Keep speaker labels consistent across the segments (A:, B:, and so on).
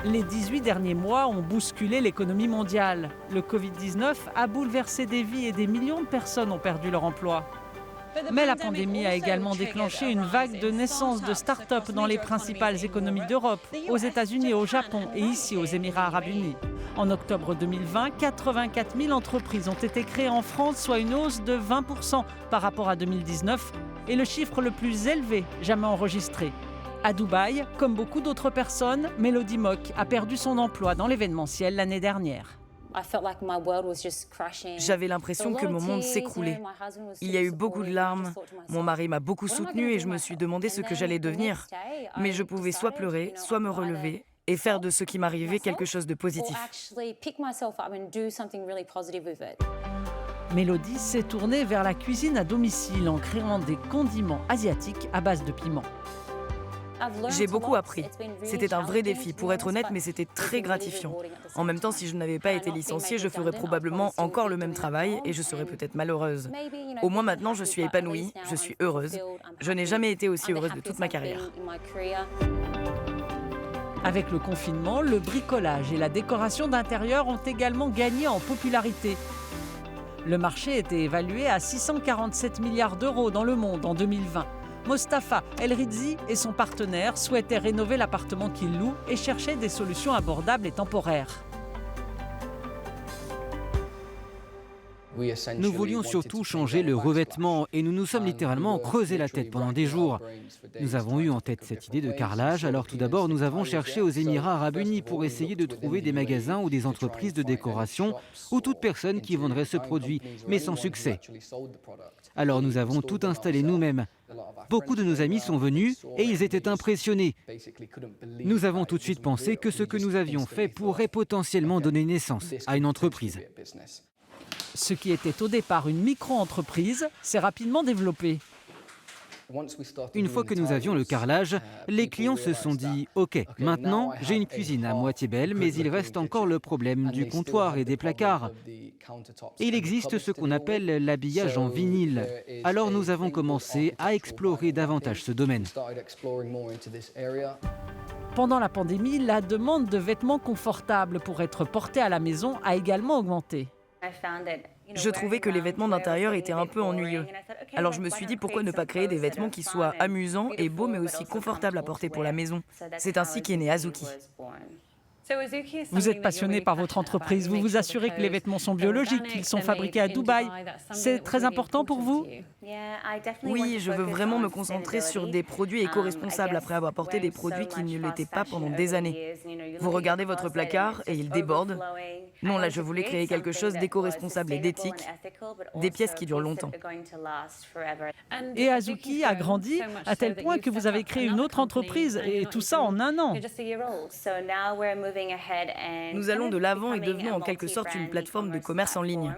A: Les 18 derniers mois ont bousculé l'économie mondiale. Le Covid-19 a bouleversé des vies et des millions de personnes ont perdu leur emploi. Mais la pandémie a également déclenché une vague de naissance de start-up dans les principales économies d'Europe, aux États-Unis, au Japon et ici aux Émirats arabes unis. En octobre 2020, 84 000 entreprises ont été créées en France, soit une hausse de 20% par rapport à 2019 et le chiffre le plus élevé jamais enregistré. À Dubaï, comme beaucoup d'autres personnes, Mélodie Mock a perdu son emploi dans l'événementiel l'année dernière.
B: J'avais l'impression que mon monde s'écroulait. Il y a eu beaucoup de larmes, mon mari m'a beaucoup soutenue et je me suis demandé ce que j'allais devenir. Mais je pouvais soit pleurer, soit me relever et faire de ce qui m'arrivait quelque chose de positif.
A: Mélodie s'est tournée vers la cuisine à domicile en créant des condiments asiatiques à base de piment.
B: J'ai beaucoup appris. C'était un vrai défi, pour être honnête, mais c'était très gratifiant. En même temps, si je n'avais pas été licenciée, je ferais probablement encore le même travail et je serais peut-être malheureuse. Au moins maintenant, je suis épanouie, je suis heureuse. Je n'ai jamais été aussi heureuse de toute ma carrière.
A: Avec le confinement, le bricolage et la décoration d'intérieur ont également gagné en popularité. Le marché était évalué à 647 milliards d'euros dans le monde en 2020. Mostafa El Rizzi et son partenaire souhaitaient rénover l'appartement qu'ils louent et cherchaient des solutions abordables et temporaires.
C: Nous voulions surtout changer le revêtement et nous nous sommes littéralement creusé la tête pendant des jours. Nous avons eu en tête cette idée de carrelage, alors tout d'abord nous avons cherché aux Émirats arabes unis pour essayer de trouver des magasins ou des entreprises de décoration ou toute personne qui vendrait ce produit, mais sans succès. Alors nous avons tout installé nous-mêmes. Beaucoup de nos amis sont venus et ils étaient impressionnés. Nous avons tout de suite pensé que ce que nous avions fait pourrait potentiellement donner naissance à une entreprise.
A: Ce qui était au départ une micro-entreprise s'est rapidement développé.
C: Une fois que nous avions le carrelage, les clients se sont dit « Ok, maintenant j'ai une cuisine à moitié belle, mais il reste encore le problème du comptoir et des placards. Et il existe ce qu'on appelle l'habillage en vinyle. Alors nous avons commencé à explorer davantage ce domaine. »
A: Pendant la pandémie, la demande de vêtements confortables pour être portés à la maison a également augmenté.
B: Je trouvais que les vêtements d'intérieur étaient un peu ennuyeux. Alors je me suis dit pourquoi ne pas créer des vêtements qui soient amusants et beaux mais aussi confortables à porter pour la maison. C'est ainsi qu'est né Azuki.
A: Vous êtes passionné par votre entreprise, vous vous assurez que les vêtements sont biologiques, qu'ils sont fabriqués à Dubaï. C'est très important pour vous ?
B: Oui, je veux vraiment me concentrer sur des produits éco-responsables après avoir porté des produits qui ne l'étaient pas pendant des années. Vous regardez votre placard et il déborde. Non, là je voulais créer quelque chose d'éco-responsable et d'éthique, des pièces qui durent longtemps.
A: Et Azuki a grandi à tel point que vous avez créé une autre entreprise, et tout ça en un an.
B: Nous allons de l'avant et devenons en quelque sorte une plateforme de commerce en ligne.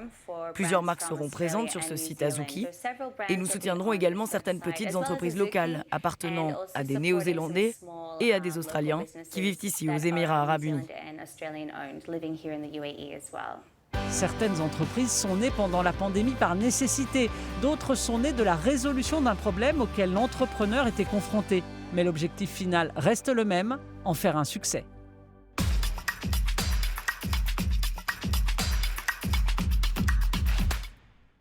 B: Plusieurs marques seront présentes sur ce site Azuki et nous soutiendrons également certaines petites entreprises locales appartenant à des Néo-Zélandais et à des Australiens qui vivent ici aux Émirats arabes unis.
A: Certaines entreprises sont nées pendant la pandémie par nécessité, d'autres sont nées de la résolution d'un problème auquel l'entrepreneur était confronté. Mais l'objectif final reste le même, en faire un succès.